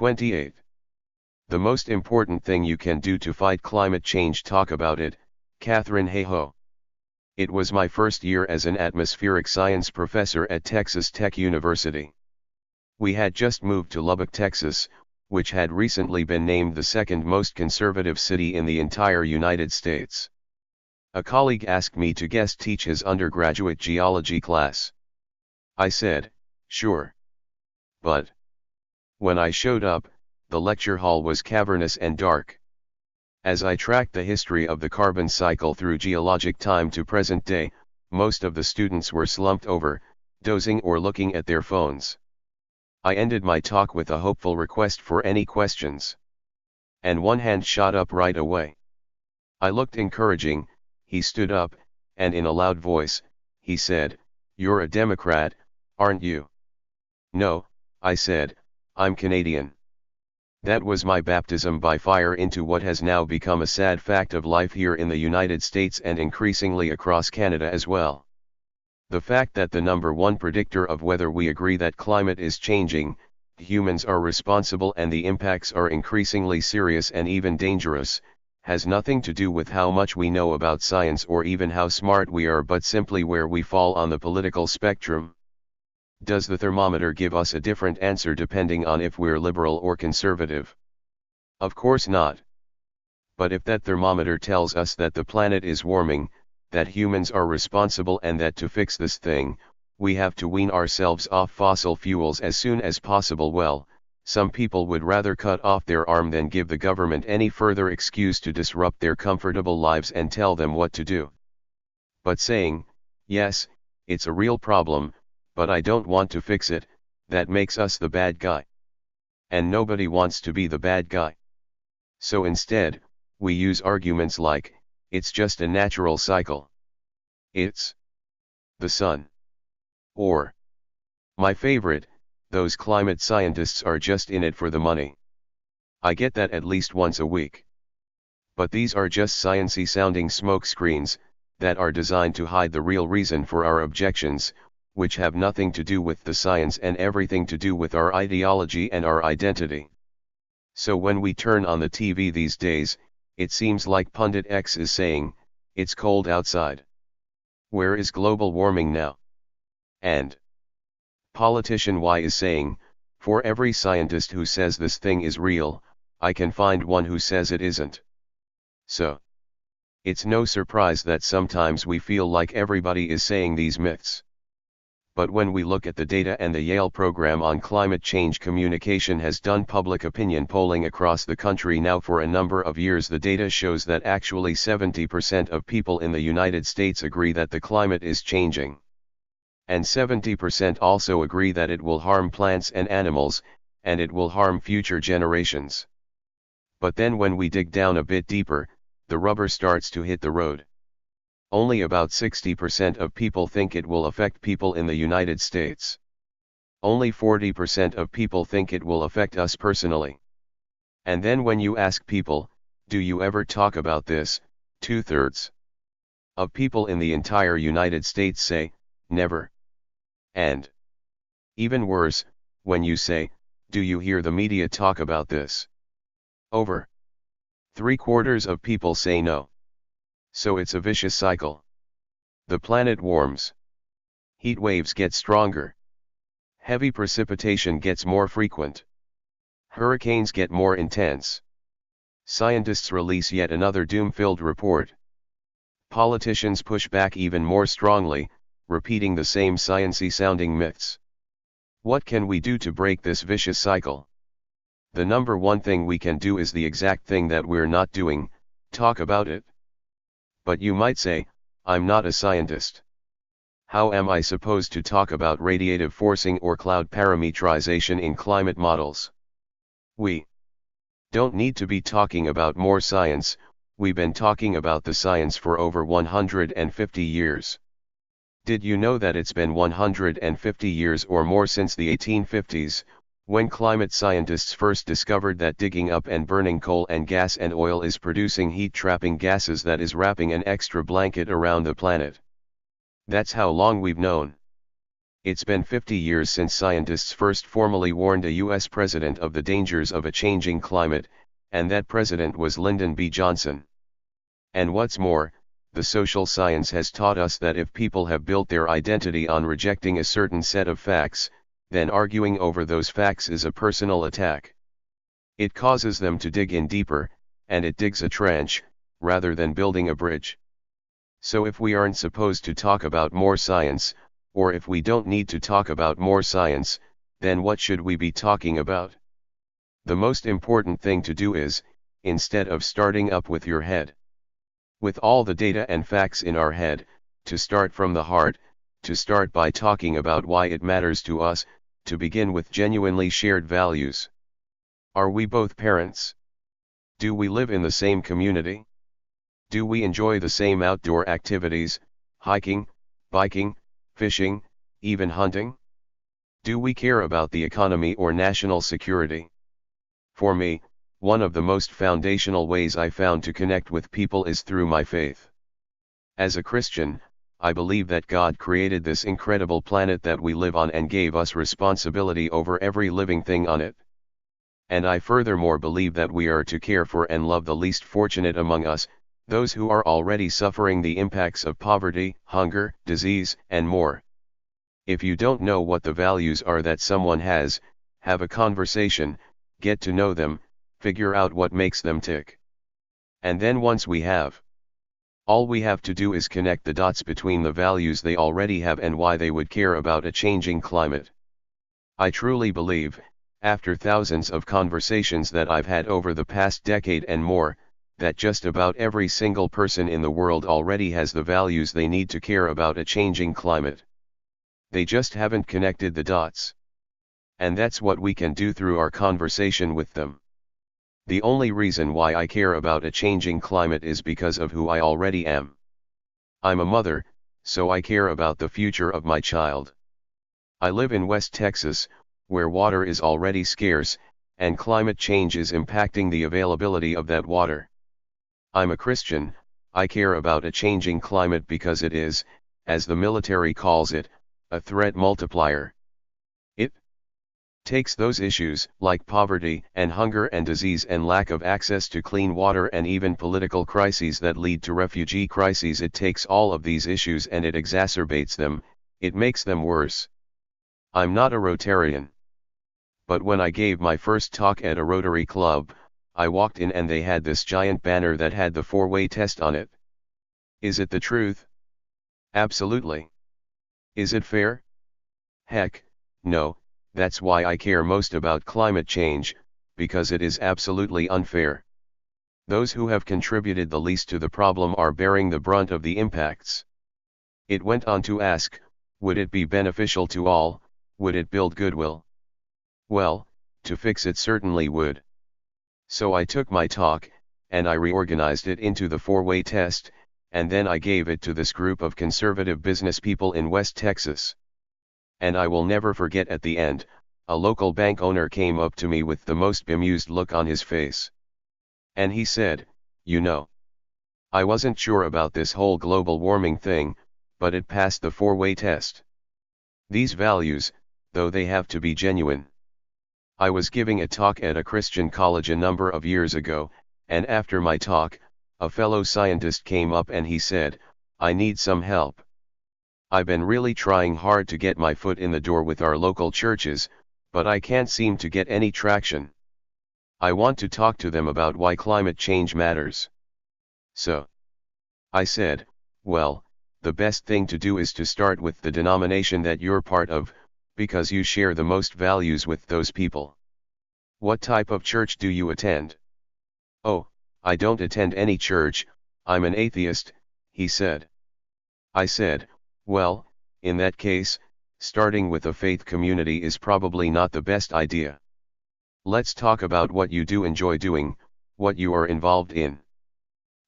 28. The most important thing you can do to fight climate change. Talk about it, Katherine Hayhoe. It was my first year as an atmospheric science professor at Texas Tech University. We had just moved to Lubbock, Texas, which had recently been named the second most conservative city in the entire United States. A colleague asked me to guest teach his undergraduate geology class. I said, sure. But when I showed up, the lecture hall was cavernous and dark. As I tracked the history of the carbon cycle through geologic time to present day, most of the students were slumped over, dozing or looking at their phones. I ended my talk with a hopeful request for any questions. And one hand shot up right away. I looked encouraging. He stood up, and in a loud voice, he said, "You're a Democrat, aren't you?" "No," I said, "I'm Canadian." That was my baptism by fire into what has now become a sad fact of life here in the United States and increasingly across Canada as well. The fact that the number one predictor of whether we agree that climate is changing, humans are responsible and the impacts are increasingly serious and even dangerous, has nothing to do with how much we know about science or even how smart we are, but simply where we fall on the political spectrum. Does the thermometer give us a different answer depending on if we're liberal or conservative? Of course not. But if that thermometer tells us that the planet is warming, that humans are responsible and that to fix this thing, we have to wean ourselves off fossil fuels as soon as possible, well, some people would rather cut off their arm than give the government any further excuse to disrupt their comfortable lives and tell them what to do. But saying, yes, it's a real problem, but I don't want to fix it, that makes us the bad guy. And nobody wants to be the bad guy. So instead, we use arguments like, it's just a natural cycle. It's the sun. Or, my favorite, those climate scientists are just in it for the money. I get that at least once a week. But these are just sciencey sounding smokescreens, that are designed to hide the real reason for our objections, which have nothing to do with the science and everything to do with our ideology and our identity. So when we turn on the TV these days, it seems like Pundit X is saying, it's cold outside. Where is global warming now? And politician Y is saying, for every scientist who says this thing is real, I can find one who says it isn't. So it's no surprise that sometimes we feel like everybody is saying these myths. But when we look at the data, and the Yale program on climate change communication has done public opinion polling across the country now for a number of years, the data shows that actually 70% of people in the United States agree that the climate is changing. And 70% also agree that it will harm plants and animals, and it will harm future generations. But then when we dig down a bit deeper, the rubber starts to hit the road. Only about 60% of people think it will affect people in the United States. Only 40% of people think it will affect us personally. And then when you ask people, do you ever talk about this, 2/3 of people in the entire United States say, never. And even worse, when you say, do you hear the media talk about this? Over 3/4 of people say no. So it's a vicious cycle. The planet warms. Heat waves get stronger. Heavy precipitation gets more frequent. Hurricanes get more intense. Scientists release yet another doom-filled report. Politicians push back even more strongly, repeating the same sciencey sounding myths. What can we do to break this vicious cycle? The number one thing we can do is the exact thing that we're not doing, talk about it. But you might say, I'm not a scientist. How am I supposed to talk about radiative forcing or cloud parametrization in climate models? We don't need to be talking about more science, we've been talking about the science for over 150 years. Did you know that it's been 150 years or more since the 1850s, when climate scientists first discovered that digging up and burning coal and gas and oil is producing heat-trapping gases that is wrapping an extra blanket around the planet? That's how long we've known. It's been 50 years since scientists first formally warned a US president of the dangers of a changing climate, and that president was Lyndon B. Johnson. And what's more, the social science has taught us that if people have built their identity on rejecting a certain set of facts, then arguing over those facts is a personal attack. It causes them to dig in deeper, and it digs a trench, rather than building a bridge. So if we aren't supposed to talk about more science, or if we don't need to talk about more science, then what should we be talking about? The most important thing to do is, instead of starting up with your head, with all the data and facts in our head, to start from the heart, to start by talking about why it matters to us, to begin with genuinely shared values. Are we both parents? Do we live in the same community? Do we enjoy the same outdoor activities, hiking, biking, fishing, even hunting? Do we care about the economy or national security? For me, one of the most foundational ways I found to connect with people is through my faith. As a Christian, I believe that God created this incredible planet that we live on and gave us responsibility over every living thing on it. And I furthermore believe that we are to care for and love the least fortunate among us, those who are already suffering the impacts of poverty, hunger, disease, and more. If you don't know what the values are that someone has, have a conversation, get to know them, figure out what makes them tick. And then once we have, all we have to do is connect the dots between the values they already have and why they would care about a changing climate. I truly believe, after thousands of conversations that I've had over the past decade and more, that just about every single person in the world already has the values they need to care about a changing climate. They just haven't connected the dots. And that's what we can do through our conversation with them. The only reason why I care about a changing climate is because of who I already am. I'm a mother, so I care about the future of my child. I live in West Texas, where water is already scarce, and climate change is impacting the availability of that water. I'm a Christian, I care about a changing climate because it is, as the military calls it, a threat multiplier. It takes those issues, like poverty and hunger and disease and lack of access to clean water and even political crises that lead to refugee crises. It takes all of these issues and it exacerbates them, it makes them worse. I'm not a Rotarian. But when I gave my first talk at a Rotary Club, I walked in and they had this giant banner that had the 4-way test on it. Is it the truth? Absolutely. Is it fair? Heck, no, that's why I care most about climate change, because it is absolutely unfair. Those who have contributed the least to the problem are bearing the brunt of the impacts. It went on to ask, would it be beneficial to all, would it build goodwill? Well, to fix it certainly would. So I took my talk, and I reorganized it into the 4-way test, and then I gave it to this group of conservative business people in West Texas. And I will never forget at the end, a local bank owner came up to me with the most bemused look on his face. And he said, you know, I wasn't sure about this whole global warming thing, but it passed the 4-way test. These values, though they have to be genuine. I was giving a talk at a Christian college a number of years ago, and after my talk, a fellow scientist came up and he said, I need some help. I've been really trying hard to get my foot in the door with our local churches, but I can't seem to get any traction. I want to talk to them about why climate change matters. So I said, well, the best thing to do is to start with the denomination that you're part of, because you share the most values with those people. What type of church do you attend? Oh, I don't attend any church, I'm an atheist, he said. I said, well, in that case, starting with a faith community is probably not the best idea. Let's talk about what you do enjoy doing, what you are involved in.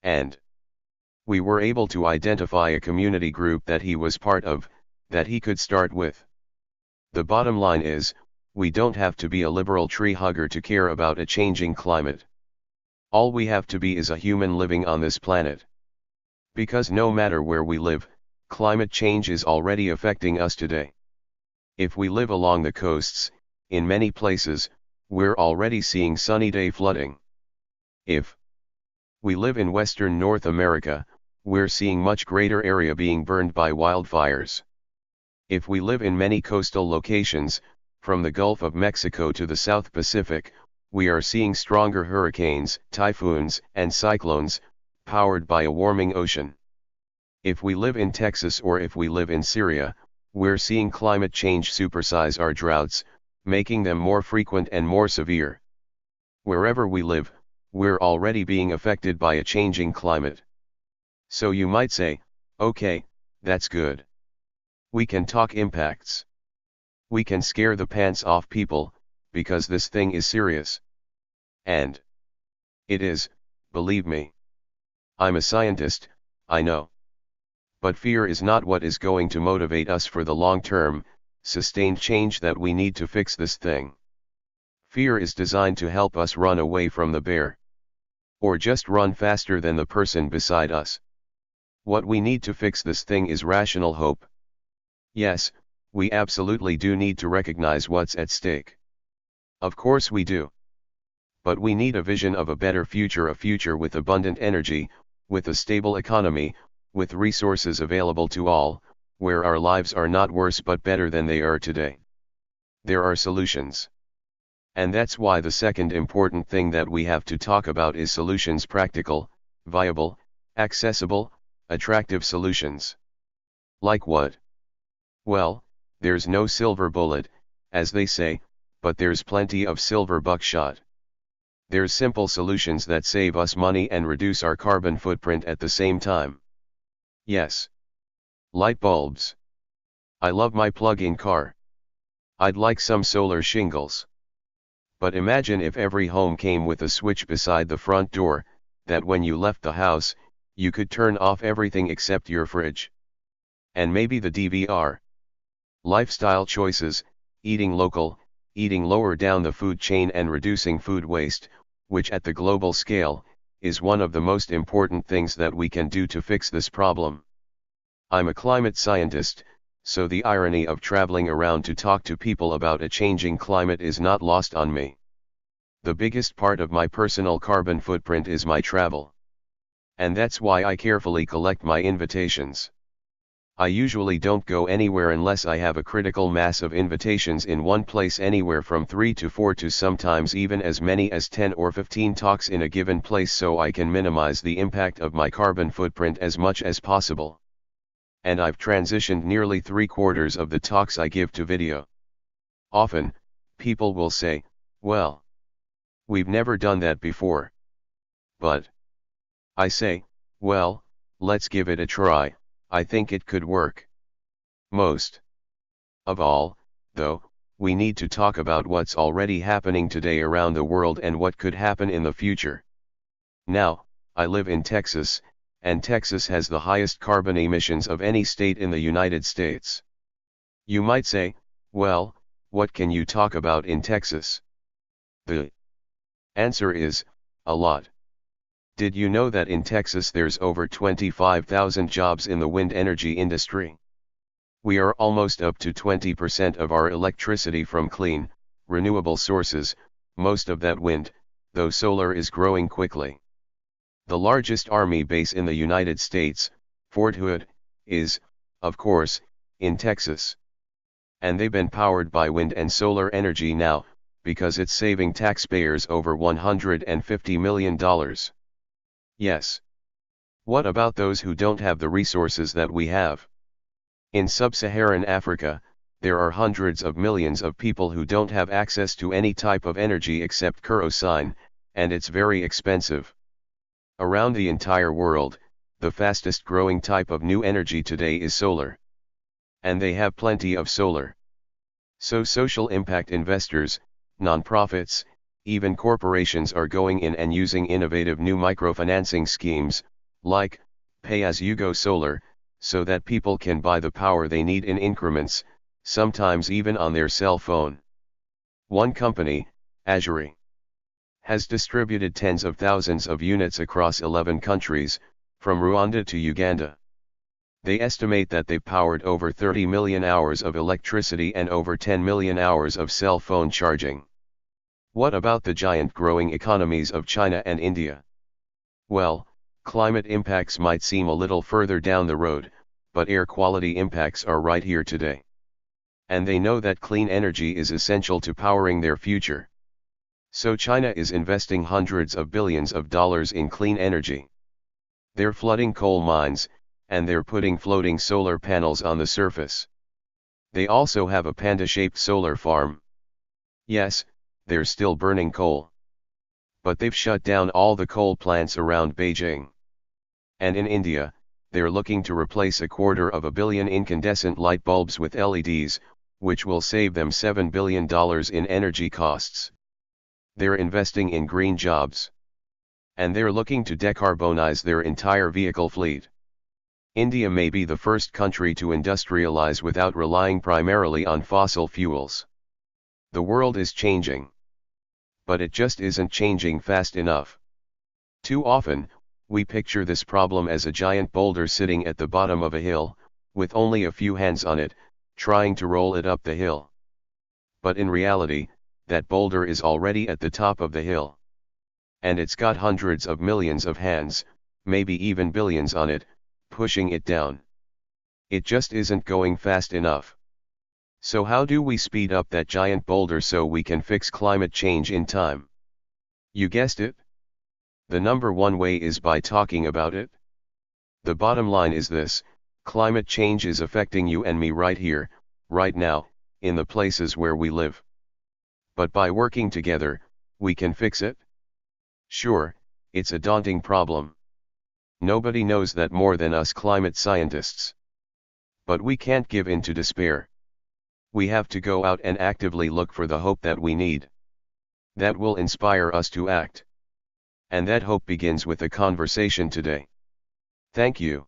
And we were able to identify a community group that he was part of, that he could start with. The bottom line is, we don't have to be a liberal tree hugger to care about a changing climate. All we have to be is a human living on this planet. Because no matter where we live, climate change is already affecting us today. If we live along the coasts, in many places, we're already seeing sunny day flooding. If we live in Western North America, we're seeing much greater area being burned by wildfires. If we live in many coastal locations, from the Gulf of Mexico to the South Pacific, we are seeing stronger hurricanes, typhoons, and cyclones, powered by a warming ocean. If we live in Texas or if we live in Syria, we're seeing climate change supersize our droughts, making them more frequent and more severe. Wherever we live, we're already being affected by a changing climate. So you might say, okay, that's good. We can talk impacts. We can scare the pants off people, because this thing is serious. And it is, believe me. I'm a scientist, I know. But fear is not what is going to motivate us for the long-term, sustained change that we need to fix this thing. Fear is designed to help us run away from the bear. Or just run faster than the person beside us. What we need to fix this thing is rational hope. Yes, we absolutely do need to recognize what's at stake. Of course we do. But we need a vision of a better future, a future with abundant energy, with a stable economy, with resources available to all, where our lives are not worse but better than they are today. There are solutions. And that's why the second important thing that we have to talk about is solutions: practical, viable, accessible, attractive solutions. Like what? Well, there's no silver bullet, as they say, but there's plenty of silver buckshot. There's simple solutions that save us money and reduce our carbon footprint at the same time. Yes. Light bulbs. I love my plug-in car. I'd like some solar shingles. But imagine if every home came with a switch beside the front door, that when you left the house, you could turn off everything except your fridge. And maybe the DVR. Lifestyle choices: eating local, eating lower down the food chain and reducing food waste, which at the global scale, is one of the most important things that we can do to fix this problem. I'm a climate scientist, so the irony of traveling around to talk to people about a changing climate is not lost on me. The biggest part of my personal carbon footprint is my travel. And that's why I carefully collect my invitations. I usually don't go anywhere unless I have a critical mass of invitations in one place, anywhere from 3 to 4 to sometimes even as many as 10 or 15 talks in a given place, so I can minimize the impact of my carbon footprint as much as possible. And I've transitioned nearly 3/4 of the talks I give to video. Often, people will say, well, we've never done that before. But I say, well, let's give it a try, I think it could work. Most of all, though, we need to talk about what's already happening today around the world and what could happen in the future. Now, I live in Texas, and Texas has the highest carbon emissions of any state in the United States. You might say, well, what can you talk about in Texas? The answer is, a lot. Did you know that in Texas there's over 25,000 jobs in the wind energy industry? We are almost up to 20% of our electricity from clean, renewable sources, most of that wind, though solar is growing quickly. The largest Army base in the United States, Fort Hood, is, of course, in Texas. And they've been powered by wind and solar energy now, because it's saving taxpayers over $150 million. Yes. What about those who don't have the resources that we have? In sub-Saharan Africa, there are hundreds of millions of people who don't have access to any type of energy except kerosene, and it's very expensive. Around the entire world, the fastest growing type of new energy today is solar. And they have plenty of solar. So social impact investors, nonprofits, even corporations are going in and using innovative new microfinancing schemes, like pay-as-you-go solar, so that people can buy the power they need in increments, sometimes even on their cell phone. One company, Azuri, has distributed tens of thousands of units across 11 countries, from Rwanda to Uganda. They estimate that they've powered over 30 million hours of electricity and over 10 million hours of cell phone charging. What about the giant growing economies of China and India? Well, climate impacts might seem a little further down the road, but air quality impacts are right here today. And they know that clean energy is essential to powering their future. So China is investing hundreds of billions of dollars in clean energy. They're flooding coal mines, and they're putting floating solar panels on the surface. They also have a panda-shaped solar farm. Yes, they're still burning coal. But they've shut down all the coal plants around Beijing. And in India, they're looking to replace 250 million incandescent light bulbs with LEDs, which will save them $7 billion in energy costs. They're investing in green jobs. And they're looking to decarbonize their entire vehicle fleet. India may be the first country to industrialize without relying primarily on fossil fuels. The world is changing. But it just isn't changing fast enough. Too often, we picture this problem as a giant boulder sitting at the bottom of a hill, with only a few hands on it, trying to roll it up the hill. But in reality, that boulder is already at the top of the hill. And it's got hundreds of millions of hands, maybe even billions on it, pushing it down. It just isn't going fast enough. So how do we speed up that giant boulder so we can fix climate change in time? You guessed it. The number one way is by talking about it. The bottom line is this: climate change is affecting you and me right here, right now, in the places where we live. But by working together, we can fix it. Sure, it's a daunting problem. Nobody knows that more than us climate scientists. But we can't give in to despair. We have to go out and actively look for the hope that we need. That will inspire us to act. And that hope begins with a conversation today. Thank you.